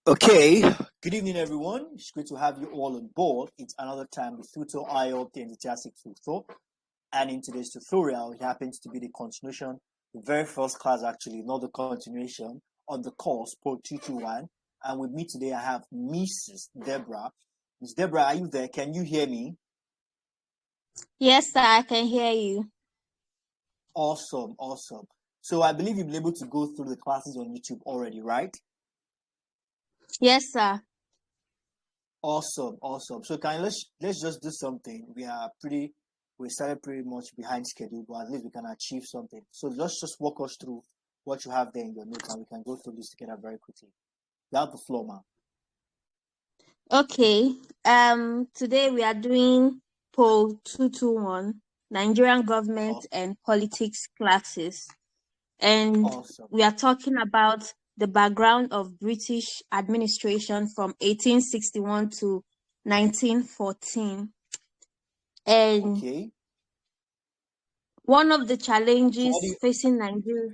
Okay, good evening, everyone. It's great to have you all on board. It's another time with Tutor IO, the enthusiastic tutor. And in today's tutorial, it happens to be the continuation, the very first class actually, not the continuation on the course POL221. And with me today, I have Mrs. Deborah. Miss Deborah, are you there? Can you hear me? Yes, sir, I can hear you. Awesome. So I believe you've been able to go through the classes on YouTube already, right? Yes, sir. Awesome. So let's just do something. We started pretty much behind schedule, but at least we can achieve something. So let's just walk us through what you have there in your notes, and we can go through this together very quickly. You have the floor, ma'am. Okay. Today we are doing POL221, Nigerian Government and Politics classes. And Awesome. we are talking about the background of British administration from 1861 to 1914. And Okay. one of the challenges So facing Nigeria.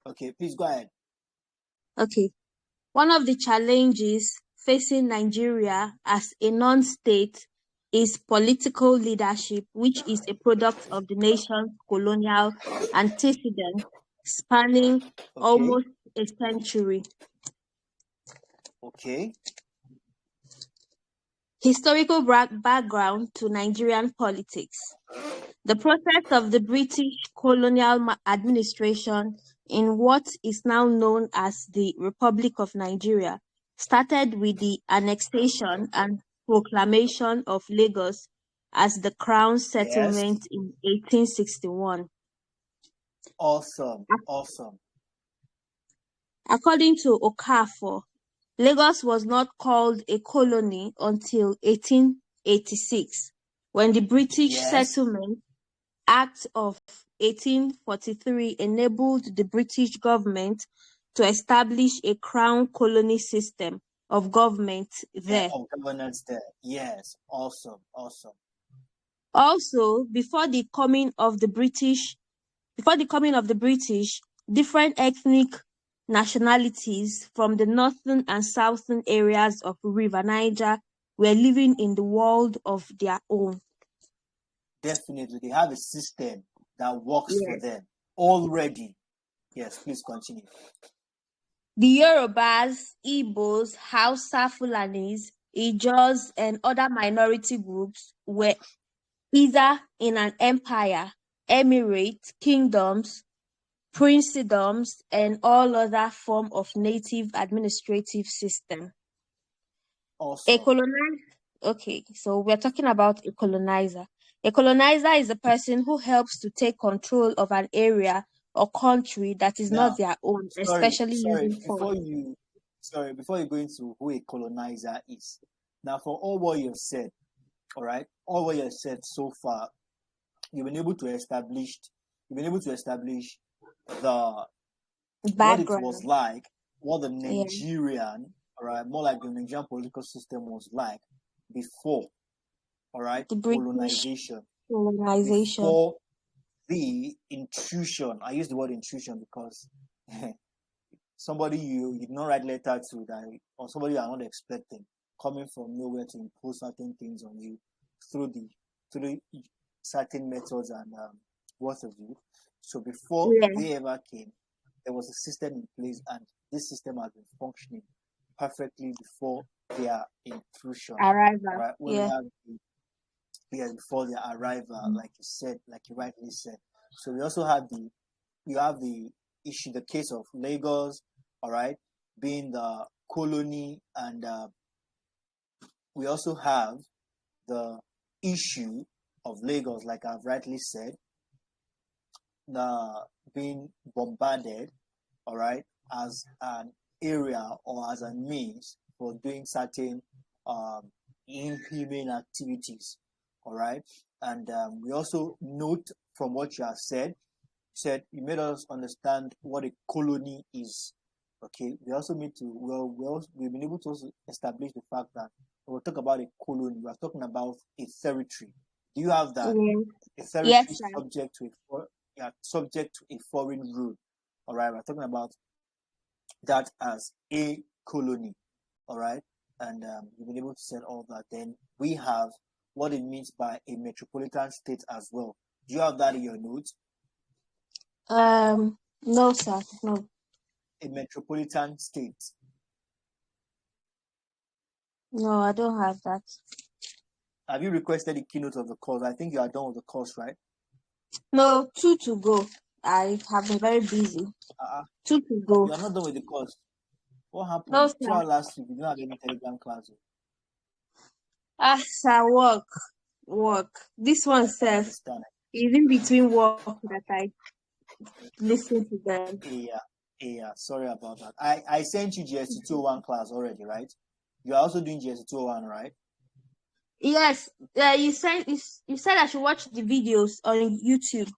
Okay, please go ahead. Okay. One of the challenges facing Nigeria as a non-state is political leadership, which is a product of the nation's colonial antecedents spanning almost a century. Okay. Historical background to Nigerian politics. The process of the British colonial administration in what is now known as the Republic of Nigeria started with the annexation and proclamation of Lagos as the Crown settlement in 1861. Awesome. According to Okafor, Lagos was not called a colony until 1886, when the British Settlement Act of 1843 enabled the British government to establish a crown colony system of government there. Of governance there. Yes. Awesome. Also, before the coming of the British, different ethnic nationalities from the northern and southern areas of River Niger were living in the world of their own. Definitely, they have a system that works for them already. Yes, please continue. The Yorubas, Igbos, Hausa Fulanis, Ijaws, and other minority groups were either in an empire, emirate, kingdoms, princedoms, and all other form of native administrative system. Awesome. Okay, so we're talking about a colonizer. A colonizer is a person who helps to take control of an area or country that is not their own, especially using force. Before you go into who a colonizer is, now for all what you've said, all right, all what you've said so far, you've been able to establish the background. What it was like, what the Nigerian, all right, more like the Nigerian political system was like before, all right, the colonization. Before the intrusion. I use the word intrusion because somebody you did not write letter to that, or somebody you are not expecting, coming from nowhere to impose certain things on you through the certain methods and what have you. So before they ever came, there was a system in place, and this system has been functioning perfectly before their intrusion. Arrival. Right? Before their arrival, like you rightly said. So we also have the issue, the case of Lagos, all right, being the colony, and we also have the issue of Lagos, like I've rightly said, being bombarded, all right, as an area or as a means for doing certain inhumane activities, all right. And we also note from what you have said you made us understand what a colony is. Okay, we also need to we've been able to also establish the fact that when we talk about a colony, we are talking about a territory. Do you have that? A territory subject to a foreign rule. All right, we're talking about that as a colony. All right, and you've been able to set all that. Then we have what it means by a metropolitan state as well. Do you have that in your notes? No, sir. No. A metropolitan state. No, I don't have that. Have you requested the keynote of the course? I think you are done with the course, right? No, 2 to go. I have been very busy. Uh, 2 to go. you are not done with the course. What No, happened? sir. Throughout last week, you didn't have any Telegram class. Sir, work. This one, I sir, understand. is in between work that I listen to them. Yeah. Sorry about that. I sent you GST 201 class already, right? You are also doing GST 201, right? Yes. You said I should watch the videos on YouTube.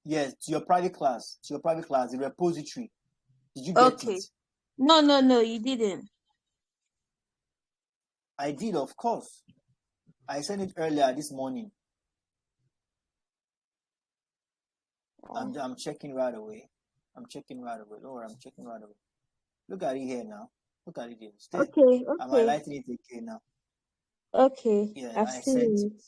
Yes, to your private class, the repository. Did you get Okay. it? No, you didn't. I did, of course. I sent it earlier this morning. Oh. I'm checking right away. Don't worry, I'm checking right away. Look at it here now. Look at it here. Stay. Okay. I'm highlighting it again now. Okay. Yeah, I've I seen sent it. it.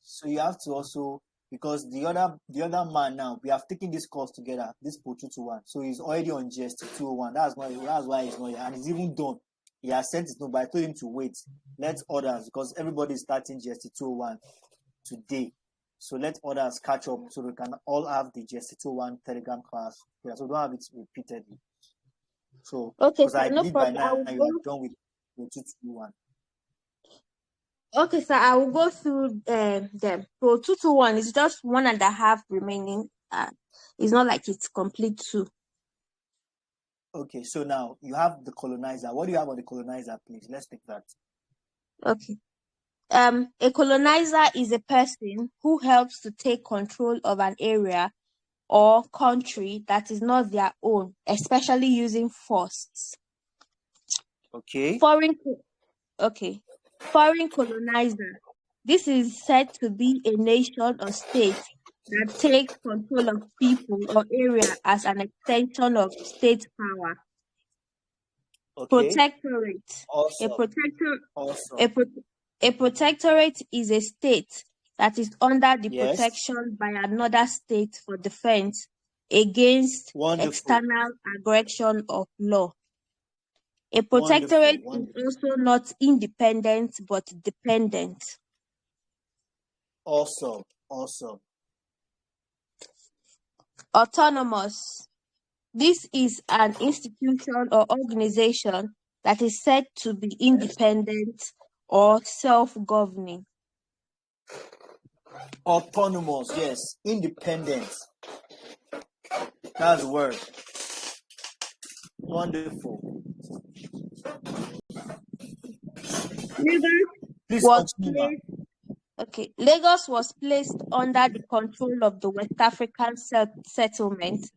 So you have to also, because the other man now, we have taken this course together, this POL221. So he's already on GST 201. That's why he's not here. And he's even done. He has sent his note, but I told him to wait. Let others, because everybody is starting GST 201 today. So let others catch up so we can all have the GST 201 Telegram class. Yeah, so don't have it repeatedly. So, Okay, because sir, I no believe by problem. now you are done with POL221. Okay, sir, I will go through them. So 221 is just 1.5 remaining. It's not like it's complete 2. Okay, so now you have the colonizer. What do you have on the colonizer, please? Let's take that. Okay. A colonizer is a person who helps to take control of an area or country that is not their own, especially using force. Okay. Foreign colonizer. This is said to be a nation or state that takes control of people or area as an extension of state power. Okay. Protectorate. A Awesome. protector Awesome. a protectorate is a state that is under the Yes. protection by another state for defense against Wonderful. external aggression of law. A Wonderful. protectorate is also not independent but dependent. Awesome. Awesome. Autonomous. This is an institution or organization that is said to be independent or self-governing. Autonomous. Yes. Independent. That's the word. Wonderful. Lagos was placed under the control of the West African settlement,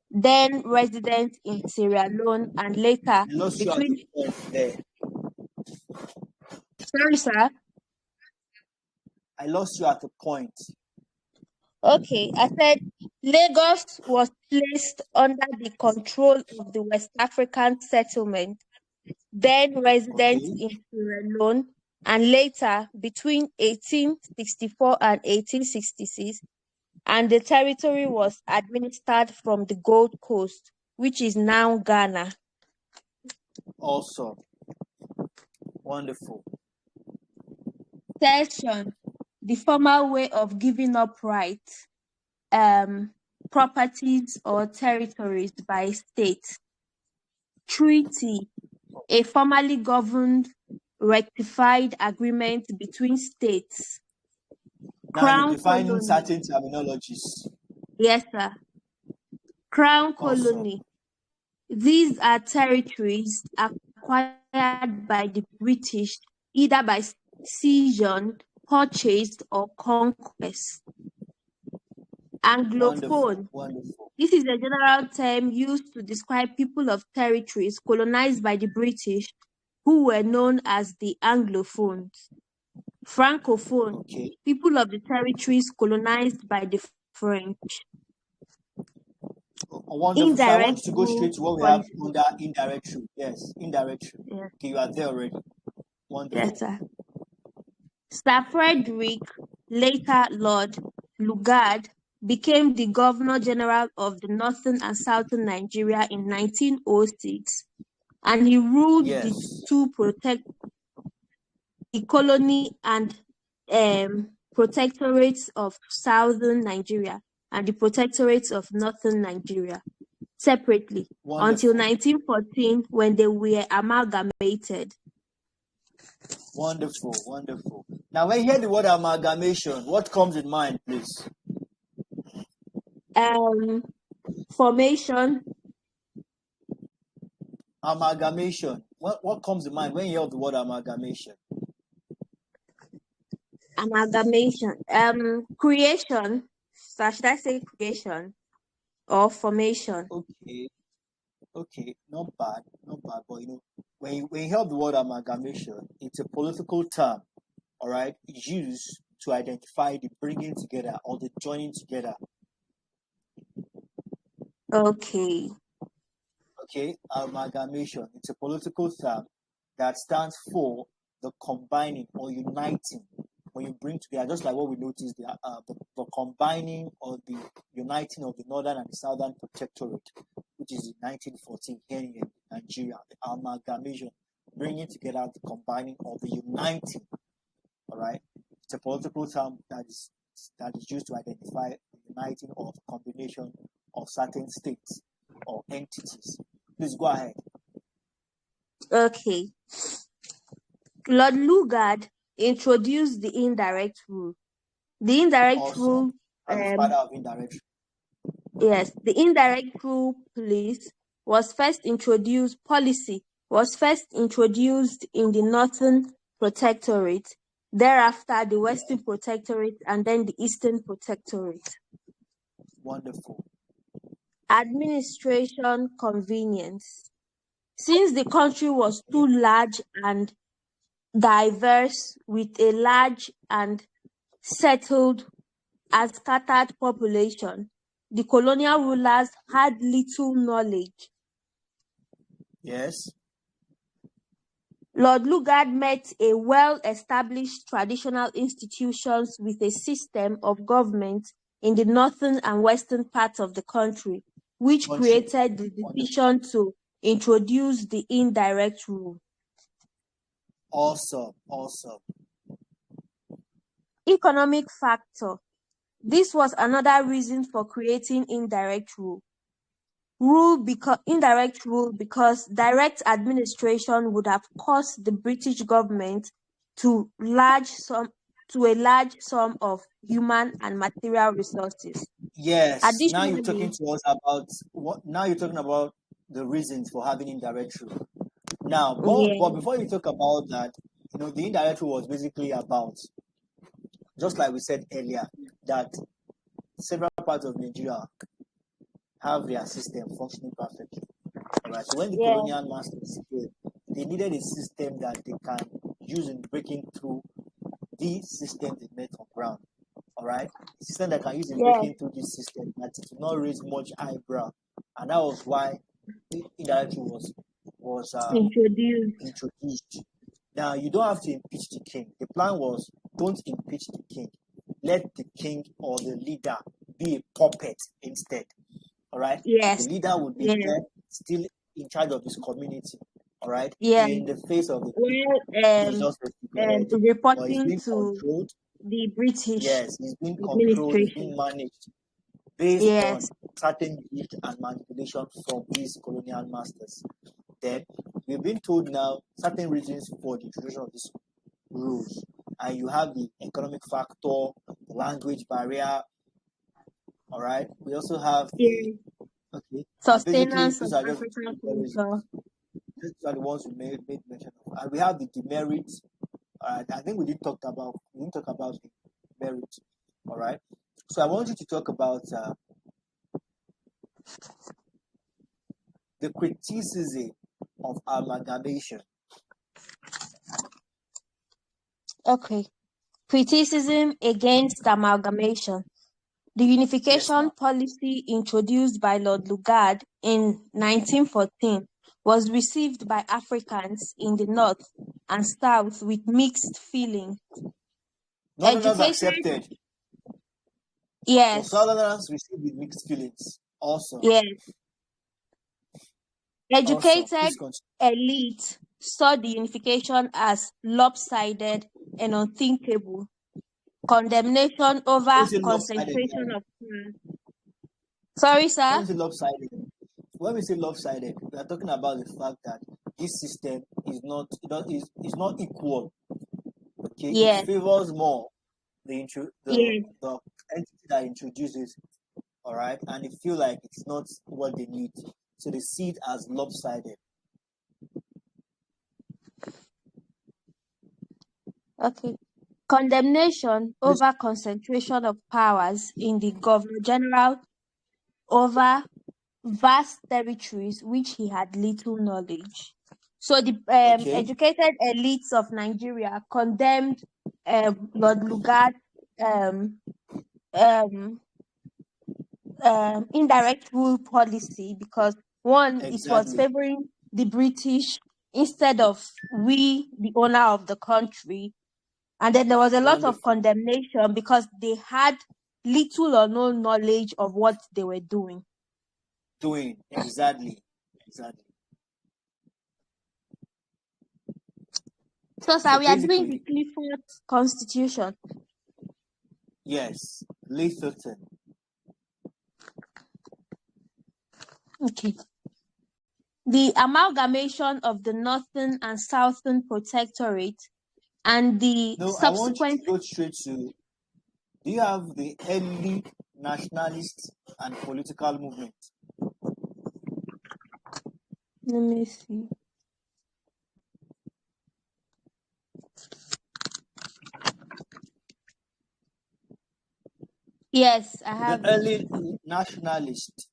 then resident in Sierra Leone, and later I lost you at between. the point there. Sorry, sir. I lost you at the point. Okay, I said Lagos was placed under the control of the West African settlement, then resident Okay. in Sierra Leone, and later between 1864 and 1866, and the territory was administered from the Gold Coast, which is now Ghana. Awesome. Wonderful. Cession, the formal way of giving up rights, properties or territories by state. Treaty, a formally governed, ratified agreement between states. Now you're Crown defining colony. certain terminologies. Yes, sir. Crown Awesome. colony. These are territories acquired by the British either by cession, purchase, or conquest. Anglophone. Wonderful. This is a general term used to describe people of territories colonized by the British who were known as the Anglophones. Francophone. Okay. People of the territories colonized by the French. Wonderful. So I want Indirect you to go rule straight to what we have policy. under indirect rule. Yes, indirect rule. Yes, Okay, you are there already. yes, Wonderful. sir. Sir Frederick, later Lord Lugard, became the Governor General of the Northern and Southern Nigeria in 1906, and he ruled the Yes. two protect the colony and protectorates of Southern Nigeria and the protectorates of Northern Nigeria separately until Wonderful. 1914 when they were amalgamated. Wonderful. Wonderful. Now, when you hear the word amalgamation, what comes in mind, please? Formation. Amalgamation. What comes in mind when you hear the word amalgamation? Creation. So should I say creation or formation? Okay. Okay. Not bad. Not bad. But when you hear the word amalgamation, it's a political term. All right, used to identify the bringing together or the joining together. Okay. Okay, amalgamation. It's a political term that stands for the combining or uniting. When you bring together, just like what we noticed, the combining or the uniting of the northern and the southern protectorate, which is in 1914 here in Nigeria. The amalgamation, bringing together, the combining or the uniting. All right, it's a political term that is used to identify the uniting or the combination of certain states or entities. Please go ahead. Okay. Lord Lugard introduced the indirect rule. The indirect Awesome. rule, As the father of indirect. yes, the indirect rule policy was first introduced in the Northern Protectorate, thereafter the Western Protectorate, and then the Eastern Protectorate. Wonderful. Administration convenience. Since the country was too large and diverse, with a large and settled and scattered population, the colonial rulers had little knowledge. Yes. Lord Lugard met a well-established traditional institutions with a system of government in the northern and western parts of the country, which created the decision to introduce the indirect rule. Awesome. Awesome. Economic factor. This was another reason for creating indirect rule. Indirect rule because direct administration would have cost the British government to a large sum of human and material resources. Yes. Now you're talking Additionally, to us about what? Now you're talking about the reasons for having indirect rule. Now, but before you talk about that, the indirect rule was basically about, just like we said earlier, that several parts of Nigeria have their system functioning perfectly. All right. So when the colonial masters came, they needed a system that they can use in breaking through the system they met on ground. All right. A system that can use in breaking through this system that it will not raise much eyebrow, and that was why indirect was introduced. Now you don't have to impeach the king. The plan was, don't impeach the king. Let the king or the leader be a puppet instead. All right. The leader would be there, still in charge of his community. All right. In the face of the he's just reporting being to controlled. the British Yes, he's being controlled. He's being administration. managed based on certain greed and manipulation from these colonial masters. Then we've been told now certain reasons for the introduction of these rules, and you have the economic factor, the language barrier. All right. We also have the sustenance these of are just African reasons. culture. These are the ones we made mention of, and we have the demerits. I think we didn't talk about the merits. All right. So I want you to talk about the criticism of amalgamation. Okay. Criticism against amalgamation. The unification ma'am. policy introduced by Lord Lugard in 1914 was received by Africans in the North and South with mixed feelings. Northerners Educated, accepted, but yes, Southerners received with mixed feelings. Awesome. yes. Awesome. Educated Please continue. elite saw the unification as lopsided and unthinkable. Condemnation When we over say lopsided, concentration of power. Sorry, when sir. we say lopsided, when we say lopsided, we are talking about the fact that this system is not equal. Okay, it Yes, favors more the yes. entity that introduces, all right, and they feel like it's not what they need, so they see it as lopsided. Okay. Condemnation Please. over concentration of powers in the Governor General over vast territories which he had little knowledge. So the Okay, educated elites of Nigeria condemned Lord Lugard's um, um, indirect rule policy because one, it was exactly. favoring the British instead of we, the owner of the country. And then there was a lot of Wonderful. condemnation because they had little or no knowledge of what they were doing. Doing exactly. So, sir, So we are doing the basically, Clifford Constitution. yes, Letherton. Okay. The amalgamation of the Northern and Southern Protectorate and the No, I want you to subsequent. go straight to. Do you have the early nationalist and political movement? Let me see. Yes, I The have it. early nationalist.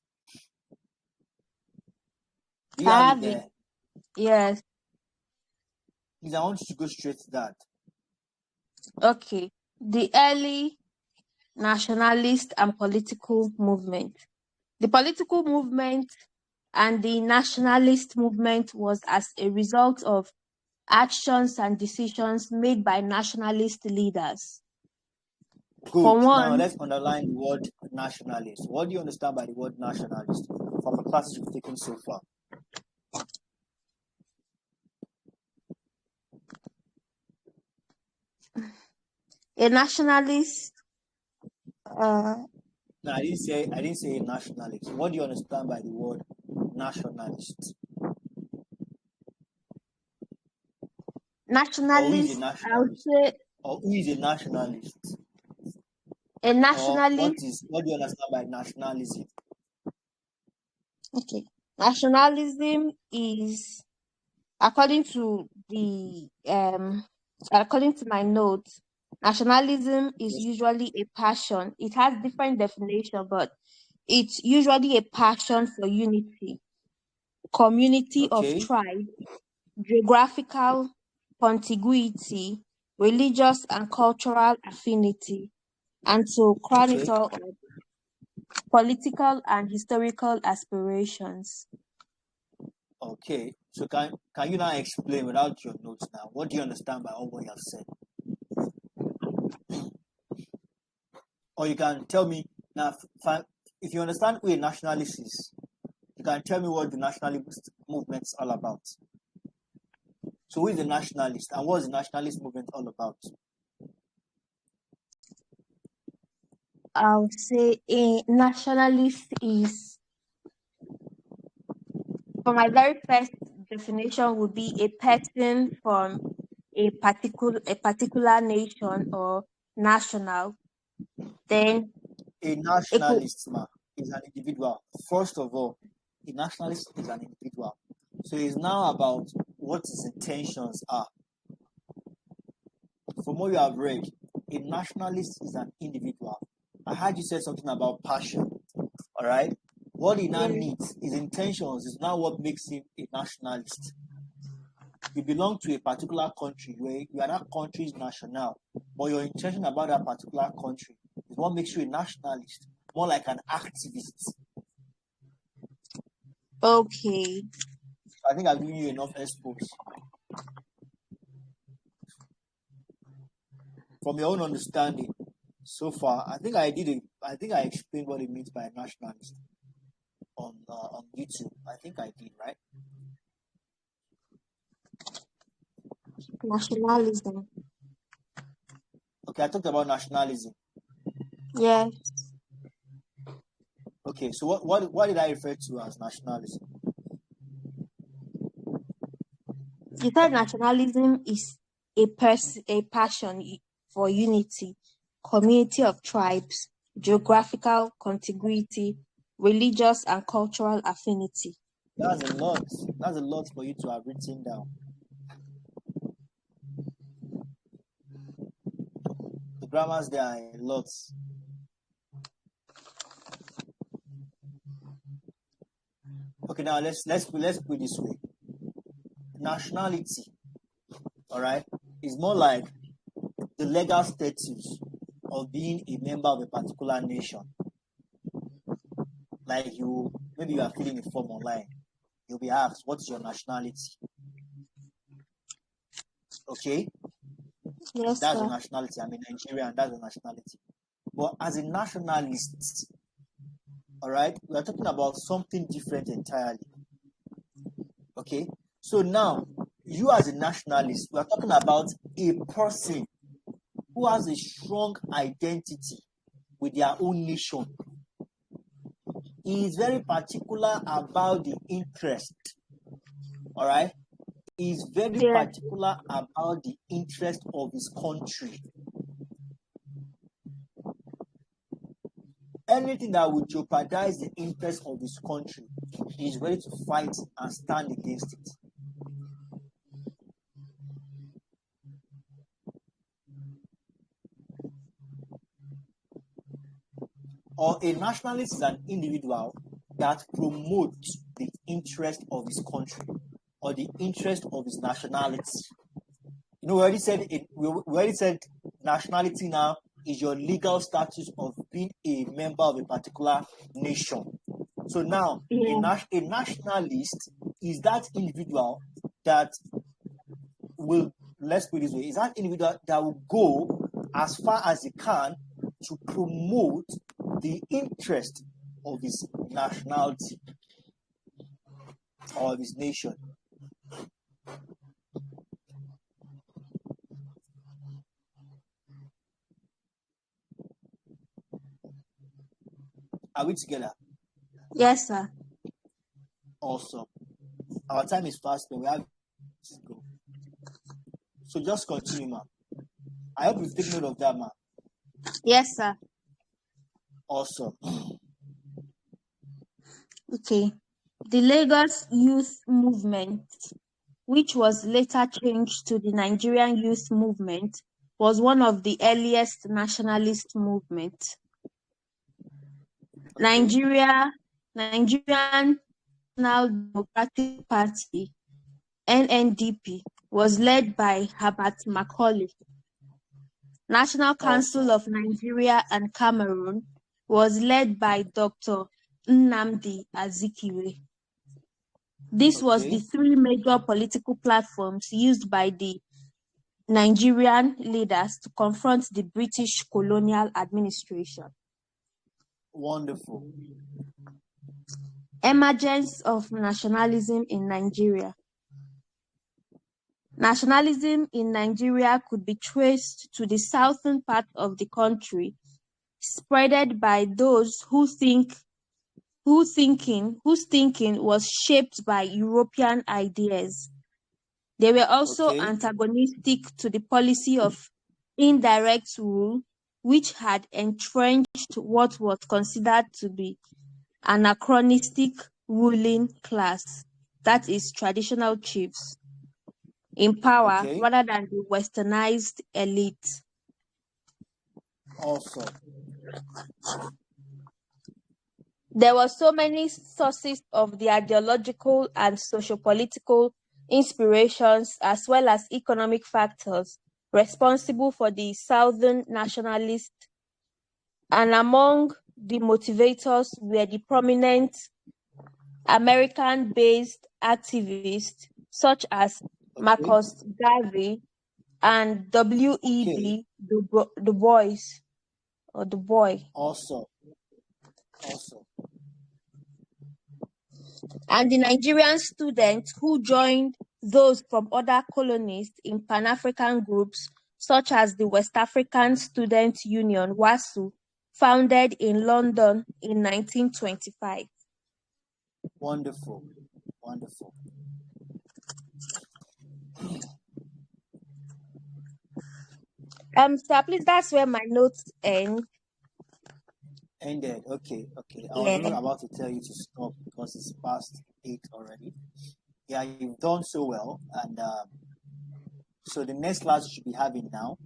Do you have I it have it. there? Yes. Please, I want you to go straight to that. Okay. The early nationalist and political movement. The political movement and the nationalist movement was as a result of actions and decisions made by nationalist leaders. For Good. Now one, let's underline the word nationalist. What do you understand by the word nationalist from the classes you've taken so far? a nationalist, No, I didn't say nationalist. What do you understand by the word nationalist? Or who is a nationalist, I would nationalist? say Or who is a nationalist? a Or what nationalist, do you understand by nationalism? okay. Nationalism is, according to the according to my notes, nationalism is Yes. usually a passion. It has different definition, but it's usually a passion for unity, community of Okay. tribe, geographical contiguity, religious and cultural affinity, and to Okay. chronicle of political and historical aspirations. Okay. So can you now explain without your notes now? What do you understand by all what you have said? Or you can tell me now if you understand who a nationalist is, you can tell me what the nationalist movement is all about. So who is the nationalist and what is the nationalist movement all about? I would say a nationalist is, for my very first definition, would be a person from a particular nation or national. Then A it could, nationalist is an individual. First of all, a nationalist is an individual. So it's now about what his intentions are. From what you have read, a nationalist is an individual. I heard you said something about passion. All right. What he now yeah, needs, his intentions, is now what makes him a nationalist. You belong to a particular country where you are that country's national, but your intention about that particular country is what makes you a nationalist. more like an activist. Okay. I think I've given you enough expose. From your own understanding so far, I think I explained what it means by nationalist on YouTube. I think I did, right? Nationalism. Okay, I talked about nationalism. Yes. Okay, so what did I refer to as nationalism? You said nationalism is a passion for unity, community of tribes, geographical contiguity, religious and cultural affinity. That's a lot. That's a lot for you to have written down. The grammars there are a lot. Okay, now let's put it this way. Nationality, all right, is more like the legal status of being a member of a particular nation. Like maybe you are filling a form online. You'll be asked, what is your nationality? Okay? Yes, That's sir. your nationality. I'm a Nigerian, that's your nationality. But as a nationalist, all right, we are talking about something different entirely. Okay? So now, you as a nationalist, we are talking about a person who has a strong identity with their own nation. He is very particular about the interest. All right? He is very particular about the interest of his country. Anything that would jeopardize the interest of his country, he is ready to fight and stand against it. Or a nationalist is an individual that promotes the interest of his country or the interest of his nationality. You know, we already said nationality now is your legal status of being a member of a particular nation. So now, a nationalist is that individual that will, let's put it this way, is that individual that will go as far as he can to promote the interest of his nationality or of his nation. Are we together? Yes, sir. Awesome. Our time is fast, but we have to go. So just continue, ma'am. I hope you've taken note of that, ma'am. Yes, sir. Awesome. Okay. The Lagos Youth Movement, which was later changed to the Nigerian Youth Movement, was one of the earliest nationalist movements. Okay. Nigerian National Democratic Party, NNDP, was led by Herbert Macaulay. National Council of Nigeria and Cameroon was led by Dr. Nnamdi Azikiwe. This was the three major political platforms used by the Nigerian leaders to confront the British colonial administration. Wonderful. Emergence of nationalism in Nigeria. Nationalism in Nigeria could be traced to the southern part of the country, spreaded by those whose thinking was shaped by European ideas. They were also antagonistic to the policy of indirect rule, which had entrenched what was considered to be anachronistic ruling class, that is, traditional chiefs, in power rather than the westernized elite. Awesome. There were so many sources of the ideological and sociopolitical inspirations, as well as economic factors, responsible for the Southern nationalist, and among the motivators were the prominent American-based activists such as Okay. Marcus Garvey and Okay. W.E.B. Du Bois or Du Bois. Awesome. Awesome. And the Nigerian students who joined those from other colonies in Pan-African groups such as the West African Student Union (WASU), founded in London in 1925. Wonderful. Wonderful. Sir, please, that's where my notes end. Ended. Okay. Okay. I was even Yeah. about to tell you to stop because it's past 8 already. Yeah, you've done so well. And so the next class you should be having now,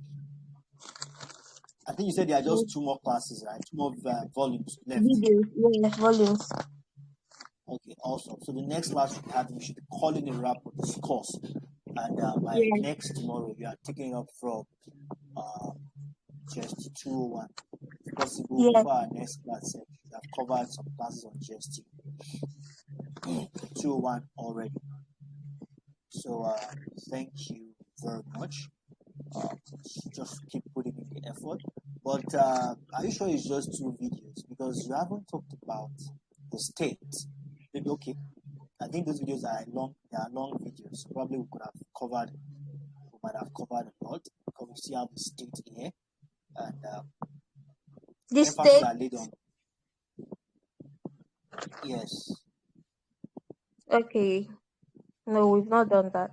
I think you said there are just 2 more classes, right? 2 more volumes left. Videos, yes, volumes. Okay, awesome. So the next class you should be calling a wrap of this course. And by Yeah. next tomorrow, you are taking it up from GST 201. If possible, Yeah. before our next class, you have covered some classes on GST 201 already. So thank you very much. Just keep putting in the effort. But are you sure it's just 2 videos? Because you haven't talked about the state. Maybe okay. I think those videos are long. They are long videos. So probably we might have covered a lot because we still have the state here, and The emphasis state. are laid on. Yes. Okay. No, we've not done that.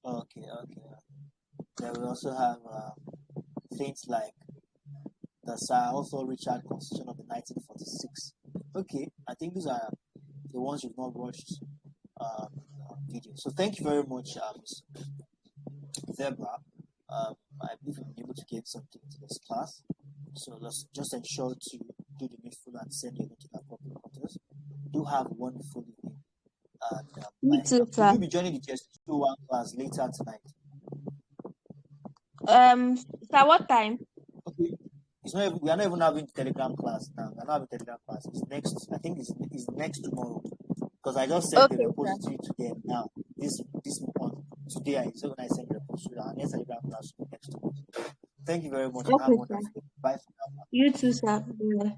Okay. Then we also have things like the Sir also Richard Constitution of the 1946. Okay, I think these are the ones you've not watched video. So thank you very much, Ms. Zebra. I believe you'll be able to get something to this class. So let's just ensure to do the needful and send your note to the appropriate quarters. Do have a wonderful evening. And Me too, will sir. you be joining the GST 201 class later tonight? Sir, what time? Okay. We are not even having Telegram class now. We are not having Telegram class. It's next. I think it's next tomorrow. Because I just sent the Okay, sir. repository to them now. This month. Today I said when I sent the repository, our next Telegram class will be next tomorrow. Thank you very much and have a Okay, sir. wonderful day. Bye for now. You too, sir. Yeah.